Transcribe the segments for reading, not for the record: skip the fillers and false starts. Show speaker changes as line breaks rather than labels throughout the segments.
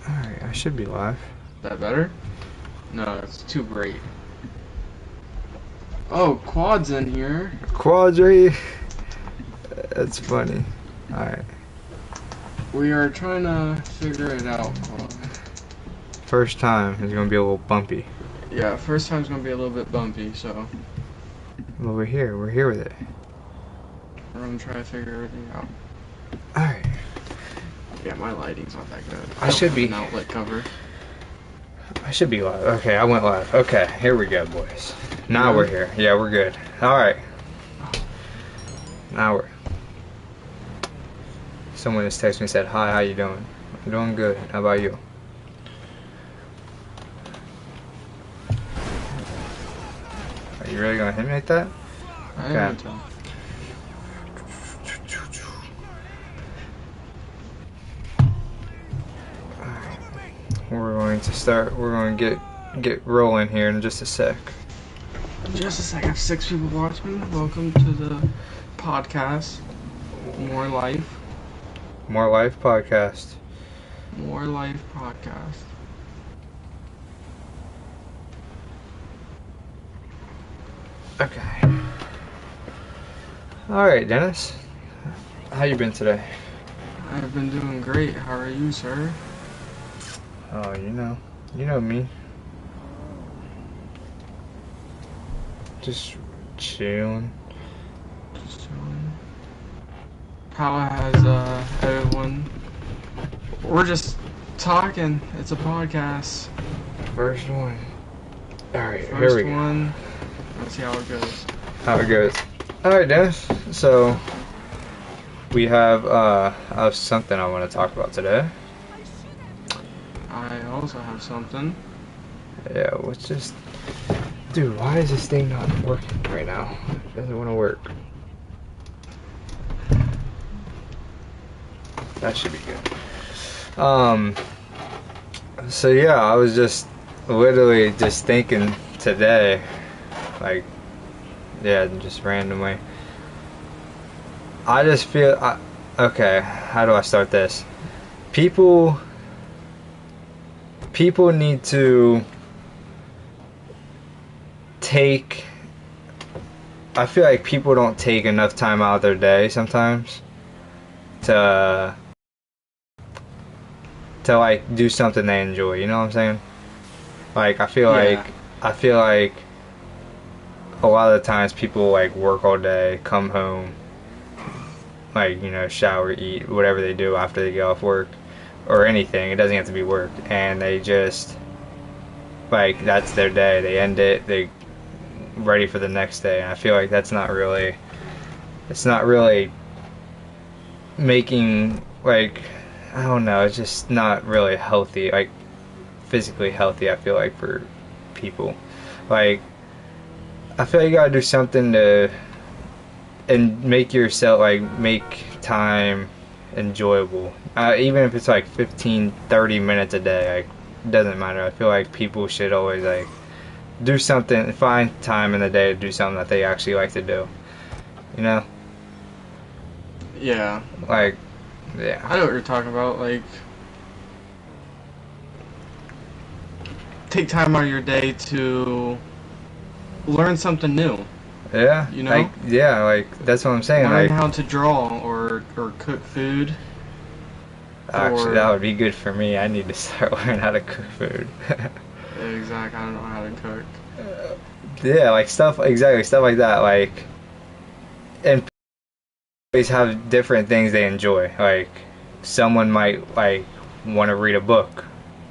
Alright, I should be live.
That better? No, it's too bright. Oh, Quad's in here.
Quadri! That's funny. Alright.
We are trying to figure it out, Quad.
First time is gonna be a little bumpy.
Yeah, first time's gonna be a little bit bumpy, so
Well, we're here. We're here with it.
we're gonna try to figure everything out.
Alright.
Yeah, my lighting's not that good.
I should
don't
be.
have an outlet cover.
I should be live. Okay, I went live. Okay, here we go, boys. Now
Yeah.
we're here. Yeah, we're good. Alright. Now we're... Someone just texted me and said, hi, how you doing? I'm doing good. How about you? Are you really gonna hit me like that?
I
Okay.
don't know.
We're going to start. We're going to get rolling here in just a sec.
Just a sec, I have 6 people watching. Welcome to the podcast. More Life.
More Life podcast.
More Life podcast.
Okay. All right, Dennis. How you been today?
I've been doing great. How are you, sir?
Oh, you know me. Just chilling.
Just chilling. How has everyone? We're just talking. It's a podcast.
First one. All right, here
First
we go.
one. Let's see how it goes.
How it goes. All right, Dennis. So we have something I want to talk about today.
I also have something.
Yeah, let's just... Dude, why is this thing not working right now? It doesn't want to work. That should be good. So yeah, I was just literally just thinking today, like, yeah, just randomly. I just feel, okay, how do I start this? People need to take, I feel like people don't take enough time out of their day sometimes to like do something they enjoy, you know what I'm saying? Like I feel like a lot of the times people like work all day, come home, like, you know, shower, eat, whatever they do after they get off work or anything. It doesn't have to be work, and they just like that's their day. They end it, they ready for the next day. And I feel like it's not really making, like, I don't know, it's just not really healthy, like physically healthy, I feel like, for people. Like, I feel like you gotta do something to and make yourself, like, make time enjoyable, even if it's like 15-30 minutes a day. Like, it doesn't matter. I feel like people should always like do something, find time in the day to do something that they actually like to do, you know?
Yeah.
Like, yeah,
I know what you're talking about. Like, take time out of your day to learn something new.
yeah,
You know?
like, yeah, like, that's what I'm saying.
Learn
Like,
how to draw or cook food.
actually,
or-
that would be good for me. I need to start learning how to cook food.
Exactly. I don't know how to cook.
Yeah, like stuff like that. Like, and people always have different things they enjoy. Like, someone might like want to read a book.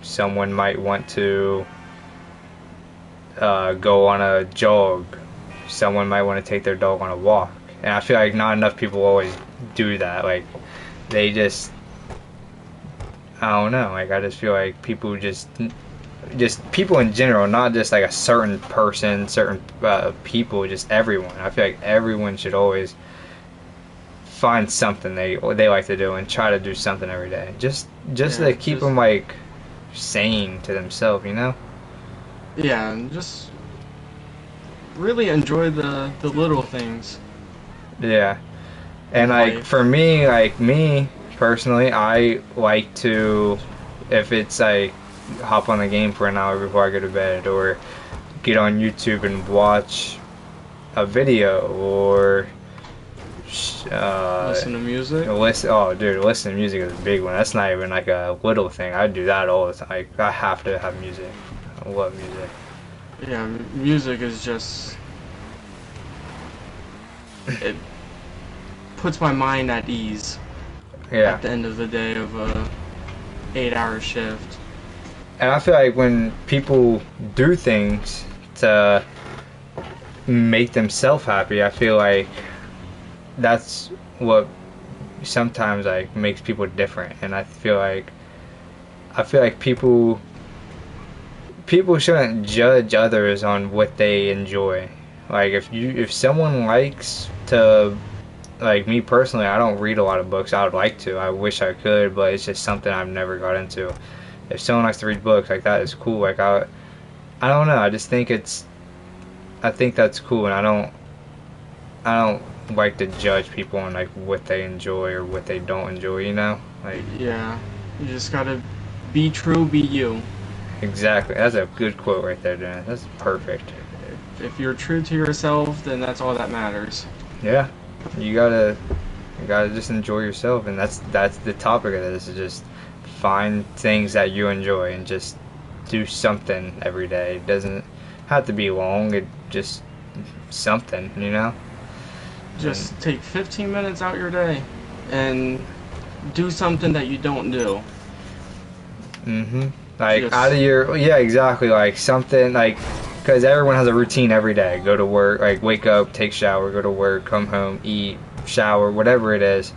Someone might want to go on a jog. Someone might want to take their dog on a walk. And I feel like not enough people always do that. Like, they just, I don't know. Like, I just feel like people just people in general, not just like a certain person, certain people, just everyone. I feel like everyone should always find something they like to do and try to do something every day. Just
Yeah,
to keep them like sane to themselves, you know?
Yeah, and just really enjoy the little things.
Yeah. And like
Life.
for me, like me personally, I like to If it's like hop on the game for an hour before I go to bed, or get on YouTube and watch a video, or
Listen to music.
listen to music is a big one. That's not even like a little thing. I do that all the time. Like, I have to have music. I love music.
Yeah, music is just, it puts my mind at ease
Yeah.
at the end of the day of a 8-hour shift.
And I feel like when people do things to make themselves happy, I feel like that's what sometimes like makes people different. And I feel like people shouldn't judge others on what they enjoy. Like, if someone likes to, like me personally, I don't read a lot of books. I would like to. I wish I could, but it's just something I've never got into. If someone likes to read books, like, that is cool. Like, I don't know. I just think I think that's cool, and I don't like to judge people on like what they enjoy or what they don't enjoy. You know, like,
Yeah, you just gotta be true, be you.
exactly. That's a good quote right there, Dan. That's perfect.
If you're true to yourself, then that's all that matters.
Yeah, you gotta just enjoy yourself, and that's the topic of this. Is just find things that you enjoy and just do something every day. It doesn't have to be long. It just something, you know.
Just take 15 minutes out your day and do something that you don't do.
Like,
Just-
out of your, yeah, exactly. Like something like, because everyone has a routine every day. Go to work, like wake up, take shower, go to work, come home, eat, shower, whatever it is.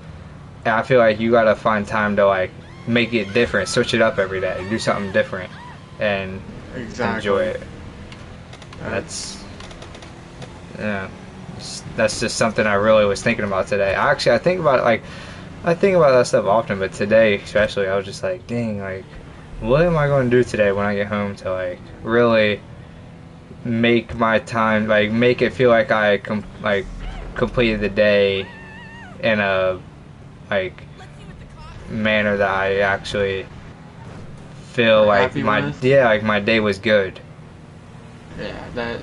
And I feel like you gotta find time to like make it different, switch it up every day, do something different, and
Exactly.
enjoy it. That's, yeah, that's just something I really was thinking about today. Actually, I think about that stuff often, but today especially, I was just like, dang, like, what am I going to do today when I get home to like really make my time, like make it feel like I completed the day in a like manner that I actually feel
You're
like
happy
my
with?
like my day was good.
Yeah, that.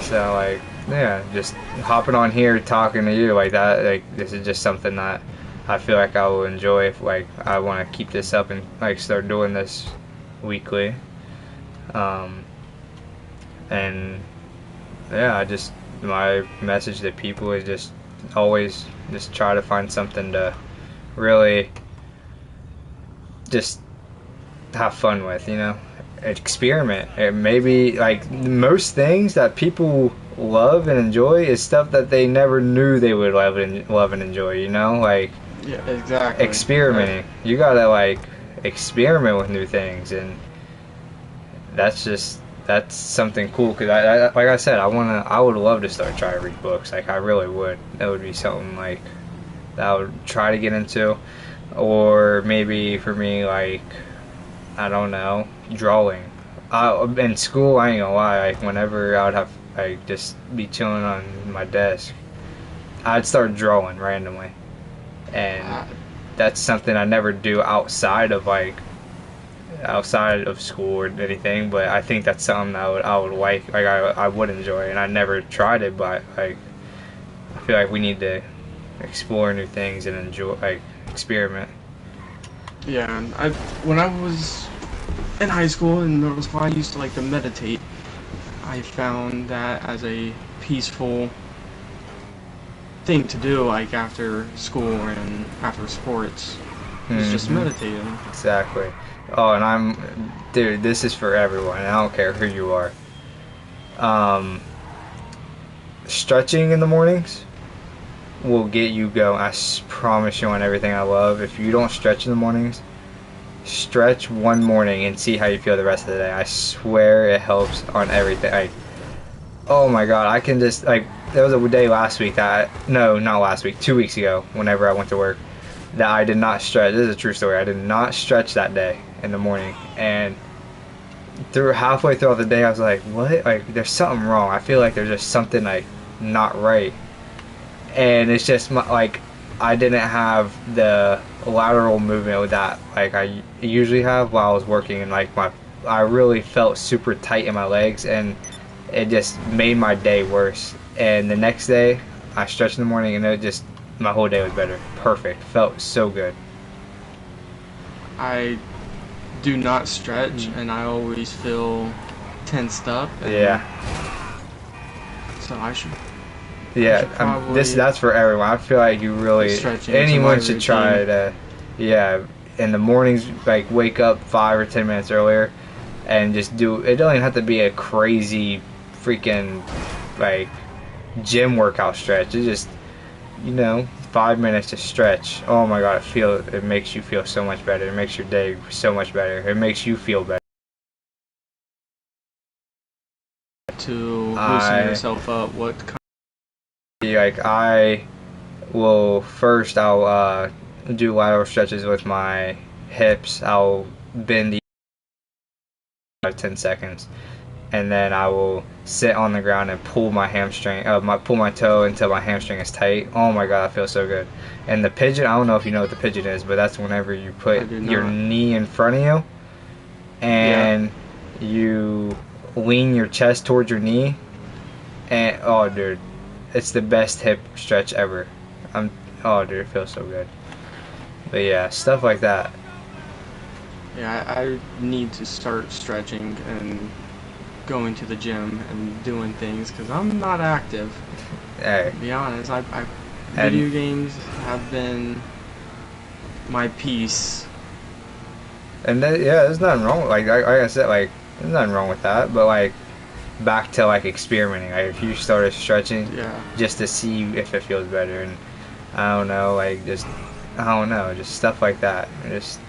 So like, yeah, just hopping on here talking to you like that, like this is just something that I feel like I will enjoy if like I want to keep this up and like start doing this weekly. And yeah, my message to people is just always just try to find something to really just have fun with, you know, experiment. And maybe like most things that people love and enjoy is stuff that they never knew they would love and enjoy, you know, like
Yeah, exactly.
experimenting. You gotta like experiment with new things, and that's something cool. Cause I like I said, I would love to start trying to read books. Like, I really would. That would be something like that I would try to get into. Or maybe for me, like, I don't know, drawing. In school, I ain't gonna lie, like whenever I would have like just be chilling on my desk, I'd start drawing randomly, and that's something I never do outside of school or anything. But I think that's something I would like I would enjoy, and I never tried it, but like I feel like we need to explore new things and enjoy, like, experiment.
Yeah, and when I was in high school in middle school, I used to like to meditate. I found that as a peaceful thing to do, like after school and after sports. It's just
Mhm.
meditating.
Exactly. Oh, and dude, this is for everyone. I don't care who you are. Stretching in the mornings will get you going. Promise you on everything I love. If you don't stretch in the mornings, stretch one morning and see how you feel the rest of the day. I swear it helps on everything. Like, oh my god, I can just, like, there was a day last week no, not last week, 2 weeks ago, whenever I went to work, that I did not stretch. This is a true story. I did not stretch that day in the morning, and halfway throughout the day, I was like, what? Like, there's something wrong. I feel like there's just something like not right, and it's just like I didn't have the lateral movement that like I usually have while I was working, and like I really felt super tight in my legs, and it just made my day worse. And the next day, I stretched in the morning, and it just my whole day was better. Perfect. Felt so good.
I do not stretch, and I always feel tensed up. And
Yeah.
so I should
Yeah,
probably
that's for everyone. I feel like you really
stretching into
anyone
my
should try
routine.
to, yeah, in the mornings like wake up 5 or 10 minutes earlier, and just do. It doesn't even have to be a crazy, freaking, like gym workout stretch. It's just 5 minutes to stretch. Oh my god, it makes you feel so much better. It makes your day so much better. It makes you feel better.
To loosen
I
yourself up. What kind
like I will first I'll do lateral stretches with my hips. I'll bend the 10 seconds, and then I will sit on the ground and pull my hamstring, pull my toe until my hamstring is tight. Oh my god, that feels so good. And the pigeon, I don't know if you know what the pigeon is, but that's whenever you
I
put
do
your
not?
knee in front of you
Yeah.
and you lean your chest towards your knee, and oh dude, it's the best hip stretch ever. I'm oh dude, it feels so good. But yeah, stuff like that.
Yeah, I need to start stretching and going to the gym and doing things because I'm not active.
Hey,
To be honest,
and
video games have been my peace.
yeah, there's nothing wrong with like I said, like there's nothing wrong with that. But like back to like experimenting. Like if you started stretching
Yeah,
just to see if it feels better, and I don't know, like just I don't know, just stuff like that. And just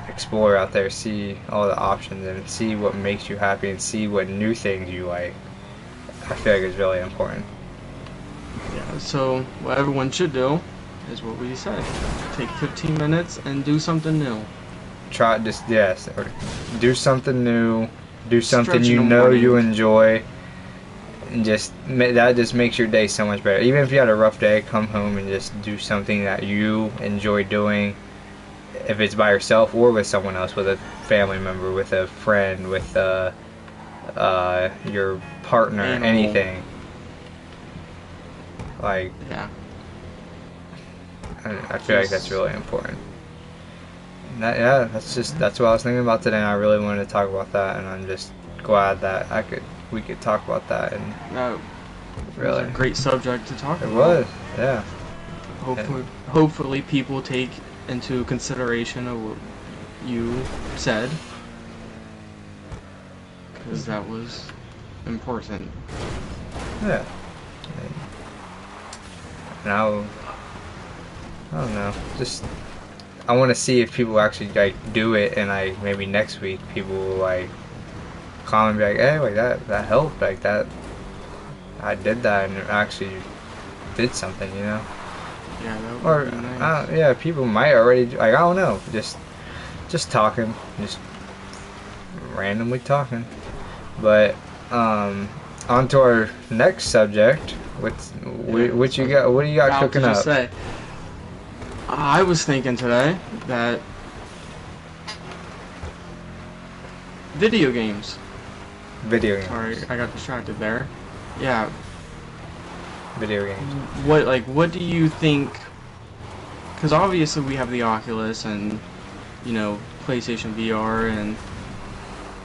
explore out there, see all the options, and see what makes you happy, and see what new things you like. I feel like it's really important.
yeah. So what everyone should do is what we said: take 15 minutes and do something new.
Try just yes, or do something new, do something
Stretch in
you
the
know you
morning.
enjoy, and that just makes your day so much better. Even if you had a rough day, come home and just do something that you enjoy doing. If it's by yourself or with someone else, with a family member, with a friend, with your partner,
Animal.
anything. Like
Yeah.
I feel like that's
Just
really important. Yeah, that's what I was thinking about today. And I really wanted to talk about that, and I'm just glad that we could talk about that. And
that was a
really,
great subject to talk
it
about.
was, yeah. And
Hopefully people take into consideration of what you said, because that was important.
yeah. And now I don't know. Just I want to see if people actually like do it, and like maybe next week people will like call and be like, "Hey, like that helped. Like that I did that, and it actually did something," you know?
Yeah, that
Or
would be nice.
yeah, people might already like I don't know. Just talking, just randomly talking. But on to our next subject.
Yeah,
What
so
you
I was
got? What do you got
about to
cooking
just
up?
say, I was thinking today that video games.
Video
Sorry,
games.
I got distracted there. Yeah,
Video games.
what do you think? Because obviously we have the Oculus and PlayStation VR and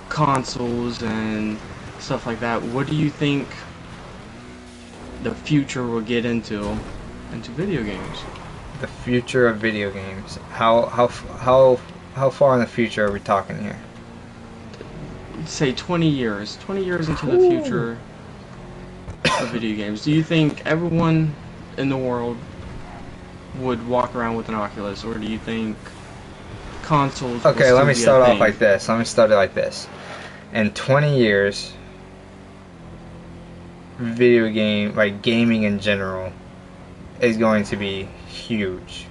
consoles and stuff like that. What do you think the future will get into video games?
The future of video games. How far in the future are we talking here?
Say 20 years. 20 years into the
Ooh.
future of video games. Do you think everyone in the world would walk around with an Oculus, or do you think consoles will
Okay, let
still
me
be a
start off
thing?
like this. Let me start it like this. In 20 years, video game, like gaming in general, is going to be huge.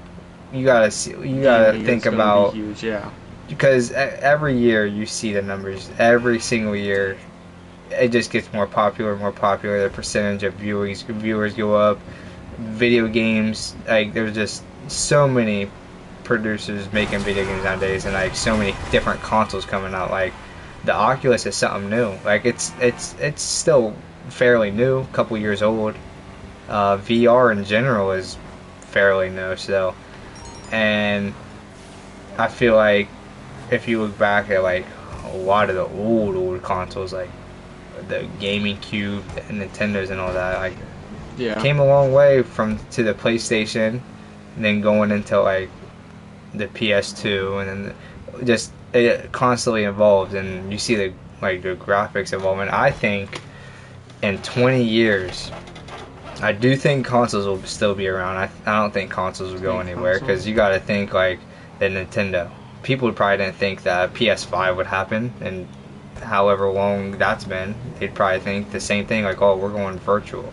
You gotta
Gaming
think
is gonna be
about
huge, yeah.
because every year you see the numbers. Every single year, it just gets more popular, more popular. The percentage of viewers go up. video games, like there's just so many producers making video games nowadays, and like so many different consoles coming out. Like the Oculus is something new. Like it's still fairly new, a couple years old. VR in general is fairly new still, and I feel like if you look back at like a lot of the old consoles, like the Gaming Cube, the Nintendos, and all that, like
Yeah.
came a long way from to the PlayStation, and then going into like the PS2, and then just it constantly evolves, and you see the graphics evolve. And I think in 20 years, I do think consoles will still be around. I don't think consoles will go anywhere, because you got to think like the Nintendo. People probably didn't think that PS5 would happen, and however long that's been, they'd probably think the same thing, like, oh, we're going virtual.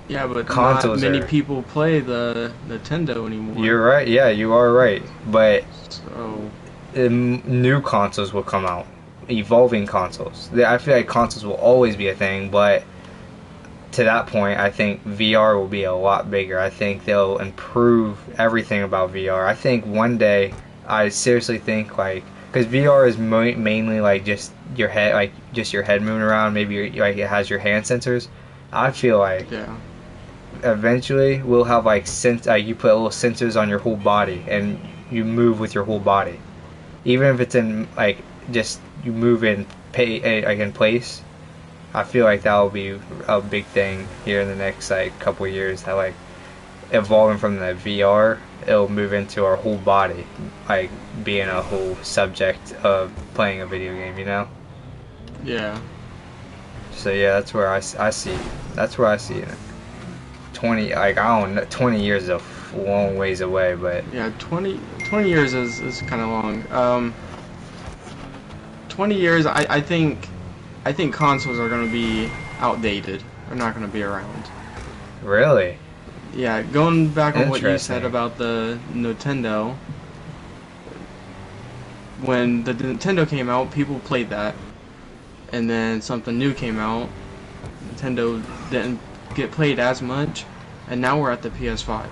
Yeah, but
Consoles
not many
are-
people play the Nintendo anymore.
You're right. Yeah, you are right. But
So
new consoles will come out, evolving consoles. I feel like consoles will always be a thing, but to that point, I think VR will be a lot bigger. I think they'll improve everything about VR. I think one day, I seriously think, like, because VR is mainly like just your head, like just your head moving around. Maybe like it has your hand sensors. I feel like
yeah.
eventually we'll have like you put little sensors on your whole body, and you move with your whole body, even if it's in like just you move in like in place. I feel like that will be a big thing here in the next like couple of years. That like evolving from the VR, it'll move into our whole body, like being a whole subject of playing a video game. You know.
Yeah.
So yeah, that's where I see. That's where I see it. 20, like I don't know, 20 years is a long ways away, but
Yeah, 20 years is kind of long. 20 years, I think consoles are going to be outdated. They're not going to be around.
really,
Yeah, going back on what you
Interesting.
said about the Nintendo. When the Nintendo came out, people played that. And then something new came out. Nintendo didn't get played as much. And now we're at the PS5.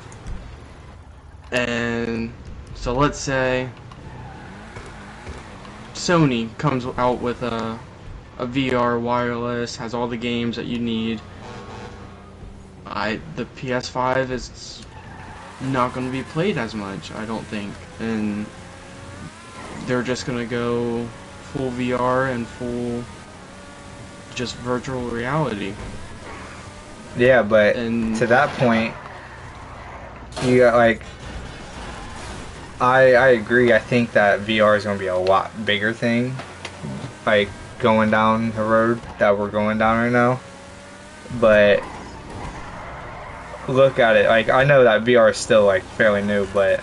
And so let's say Sony comes out with a VR wireless, has all the games that you need. The PS5 is not going to be played as much, I don't think. And they're just going to go full VR and full just virtual reality.
yeah. But
And
to that point, you got like, I agree. I think that VR is going to be a lot bigger thing, like going down the road that we're going down right now. But look at it, like I know that VR is still like fairly new, but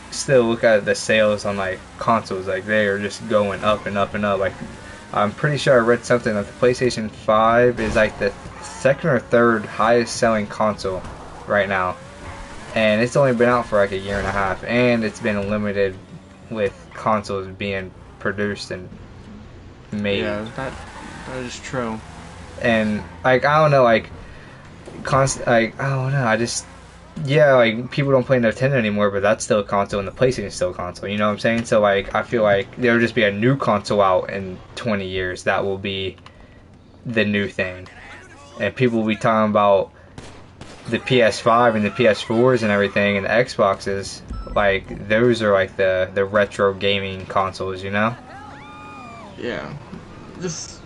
still look at the sales on like consoles, like they are just going up and up and up. Like I'm pretty sure I read something that the PlayStation 5 is like the second or third highest selling console right now, and it's only been out for like a year and a half, and it's been limited with consoles being produced and made.
yeah, that is true.
And like I don't know, like like I don't know, I just yeah, like people don't play Nintendo anymore, but that's still a console, and the PlayStation is still a console. You know what I'm saying? So like I feel like there'll just be a new console out in 20 years that will be the new thing, and people will be talking about the PS5 and the PS4s and everything, and the Xboxes. Like those are like the retro gaming consoles, you know?
Yeah. Just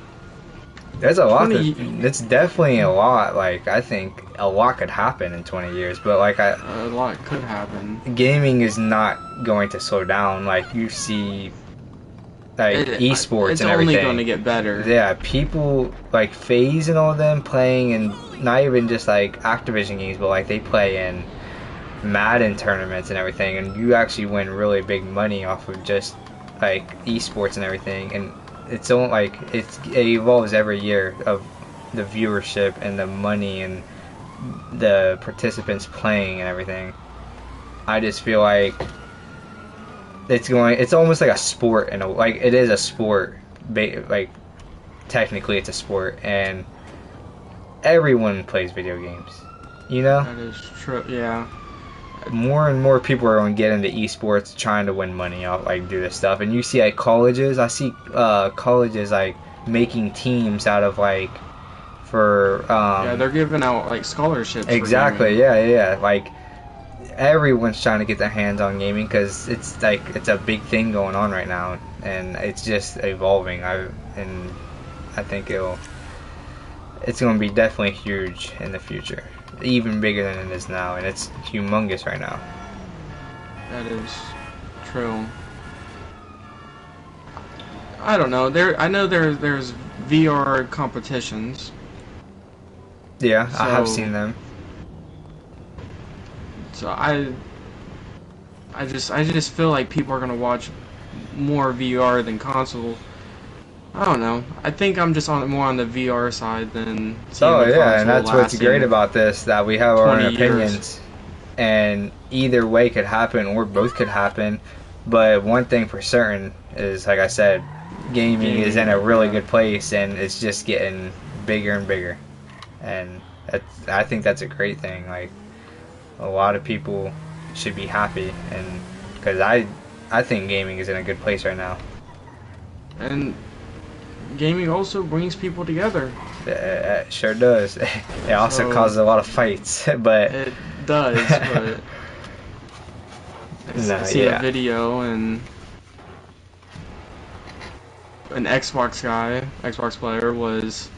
There's a lot.
20
It's definitely a lot. Like I think a lot could happen in 20 years, but like
a lot could happen.
gaming is not going to slow down. Like you see, like esports
It's
and
only
everything.
going to get better.
Yeah, people like FaZe and all of them playing, and not even just like Activision games, but like they play in Madden tournaments and everything, and you actually win really big money off of just like esports and everything. And it's all like it evolves every year of the viewership and the money and the participants playing and everything. I just feel like it's almost like a sport, and like it is a sport, like technically it's a sport, and everyone plays video games. You know,
That is true. Yeah.
more and more people are going to get into esports, trying to win money off like do this stuff. And you see like colleges, I see colleges like making teams out of like for
Yeah, they're giving out like scholarships.
exactly,
For
yeah. Like everyone's trying to get their hands on gaming because it's like it's a big thing going on right now, and it's just evolving. I think it's going to be definitely huge in the future, even bigger than it is now, and it's humongous right now.
That is true. I don't know. I know there's VR competitions.
Yeah, I have
So-
seen them.
So I just feel like people are gonna watch more VR than console. I don't know. I think I'm just more on the VR side than seeing
Oh
the
yeah, and
console
that's what's great
lasting
about this, that we have our own
20 years.
opinions, and either way could happen or both could happen. But one thing for certain is, like I said, gaming is in a really
yeah.
good place, and it's just getting bigger and bigger. And I think that's a great thing. Like a lot of people should be happy, and because I think gaming is in a good place right now.
And gaming also brings people together.
It sure does. It also
So-
causes a lot of fights, but
It does, but
No,
I see
yeah.
a video and an Xbox player was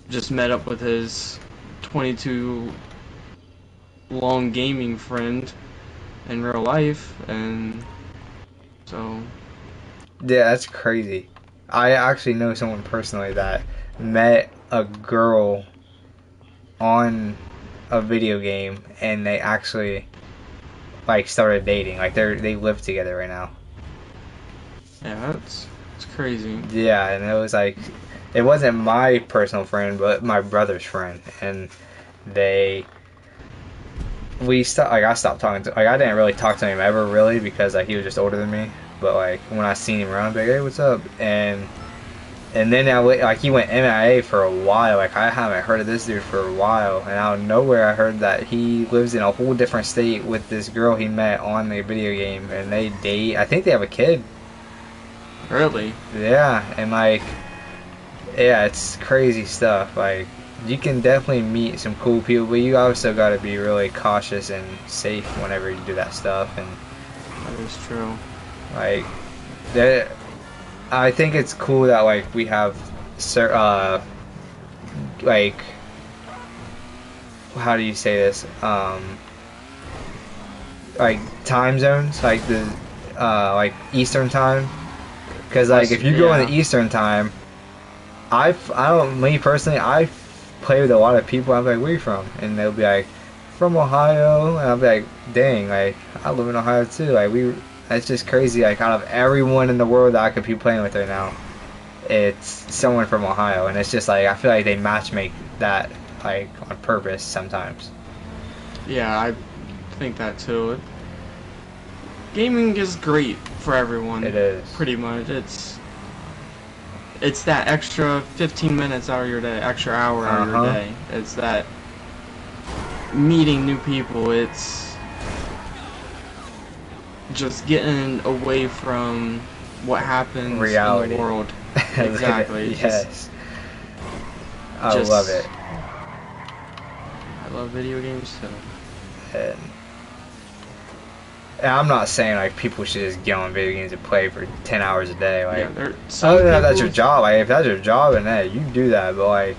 just met up with his 22 long gaming friend in real life, and so
yeah, that's crazy. I actually know someone personally that met a girl on a video game, and they actually like started dating. Like they live together right now.
yeah, it's crazy.
Yeah, and it was like it wasn't my personal friend, but my brother's friend, and they we stopped. Like I stopped talking to. Like I didn't really talk to him ever really because like he was just older than me. But like when I seen him around, I'd be like, hey, what's up? And then like he went MIA for a while. Like I haven't heard of this dude for a while, and out of nowhere I heard that he lives in a whole different state with this girl he met on the video game, and they date. I think they have a kid.
Really?
Yeah, and like, yeah, it's crazy stuff. Like you can definitely meet some cool people, but you also got to be really cautious and safe whenever you do that stuff. And
That is true.
like that, I think it's cool that like we have like how do you say this, like time zones, like the like Eastern time, because like if you go in the
Yeah.
Eastern time, I don't, me personally, I play with a lot of people. I'm like, where you from? And they'll be like, from Ohio, and I'll be like, dang, like I live in Ohio too. Like it's just crazy. Like out of everyone in the world that I could be playing with right now, it's someone from Ohio, and it's just like I feel like they match make that like on purpose sometimes.
Yeah, I think that too. Gaming is great for everyone.
It is.
Pretty much. It's that extra 15 minutes out of your day, extra hour out of your
Uh-huh.
day. It's that meeting new people. It's just getting away from what happens
Reality.
in the world. Exactly.
Yes. I
just-
love it.
I love video games too.
And I'm not saying like people should just get on video games and play for 10 hours a day. Like,
Yeah,
other than that's your job. Like, if that's your job, and hey, you do that. But like,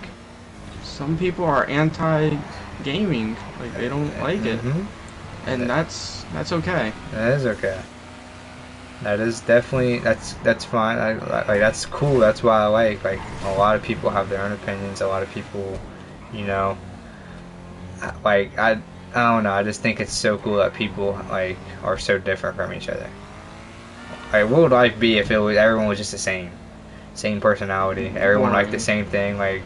Some people are anti-gaming. Like they don't like it,
mhm,
and that's okay.
that is okay. That is definitely that's fine. Like that's cool. That's why I like a lot of people have their own opinions. A lot of people, you know, like I don't know. I just think it's so cool that people like are so different from each other. Like, what would life be if everyone was just the same personality? Everyone liked the
Boring.
same thing. Like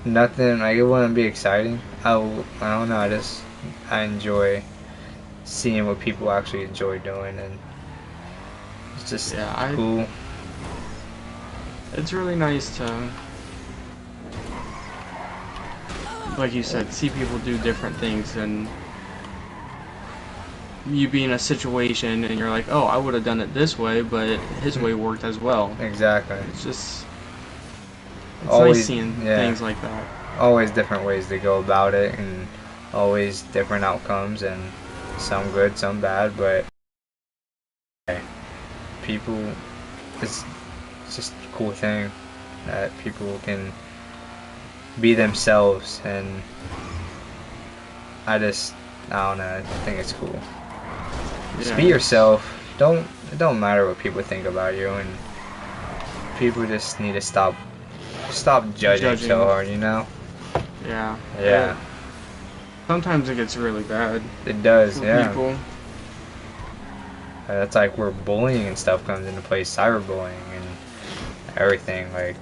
nothing. Like it wouldn't be exciting. I don't know. I enjoy seeing what people actually enjoy doing, and it's just
Yeah,
cool.
It's really nice to like you said, see people do different things, and you be in a situation and you're like, oh, I would have done it this way, but his way worked as well.
Exactly.
It's just, it's
Always,
nice seeing things like that.
Always different ways to go about it, and always different outcomes, and some good, some bad, but people, it's just a cool thing that people can be themselves, and I don't know, I think it's cool. Just be yourself. It don't matter what people think about you, and people just need to stop judging so hard, you know?
Yeah.
Yeah.
Sometimes it gets really bad.
It does,
for
yeah.
people.
That's like where bullying and stuff comes into play, cyberbullying and everything. Like,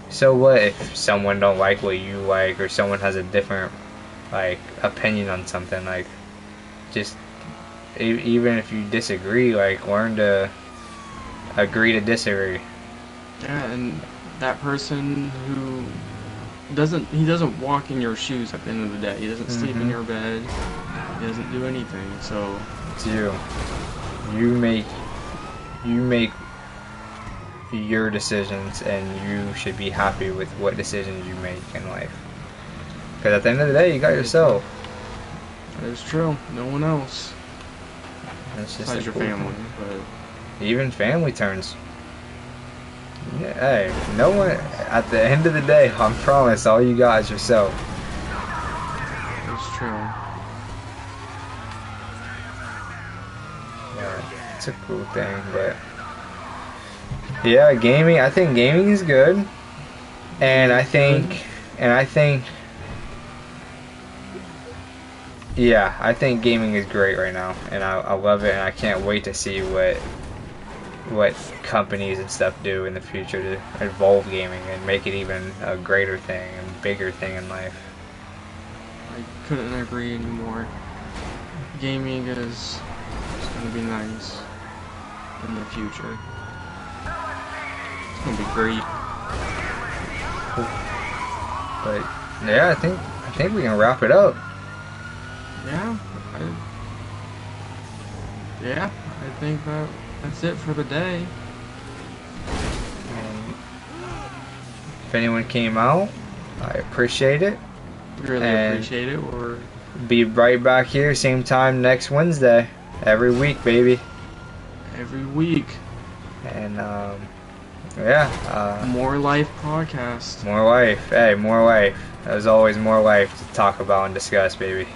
so what if someone don't like what you like, or someone has a different like opinion on something? Like, just even if you disagree, like, learn to agree to disagree.
Yeah, and that person who doesn't walk in your shoes at the end of the day. He doesn't sleep in your bed. He doesn't do anything. So
it's you. You make your decisions, and you should be happy with what decisions you make in life. Because at the end of the day, you got yourself.
That is true. No one else.
That's just
besides your family, but
even family turns. Yeah, hey, no one. At the end of the day, I promise, all you got is yourself.
That's true.
Yeah, it's a cool thing, but yeah, gaming. I think gaming is good, and I think, yeah, I think gaming is great right now, and I love it, and I can't wait to see what companies and stuff do in the future to evolve gaming and make it even a greater thing and bigger thing in life.
I couldn't agree anymore. Gaming is going to be nice in the future. It's going to be great.
But yeah, I think we can wrap it up.
Yeah, I think that's it for the day.
If anyone came out, I appreciate it.
Really appreciate it. Or
be right back here, same time next Wednesday. Every week, baby.
Every week.
And yeah.
More Life podcast.
More life. Hey, more life. There's always more life to talk about and discuss, baby.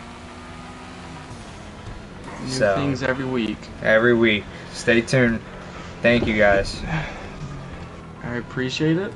New things every week.
Every week. Stay tuned. Thank you, guys.
I appreciate it.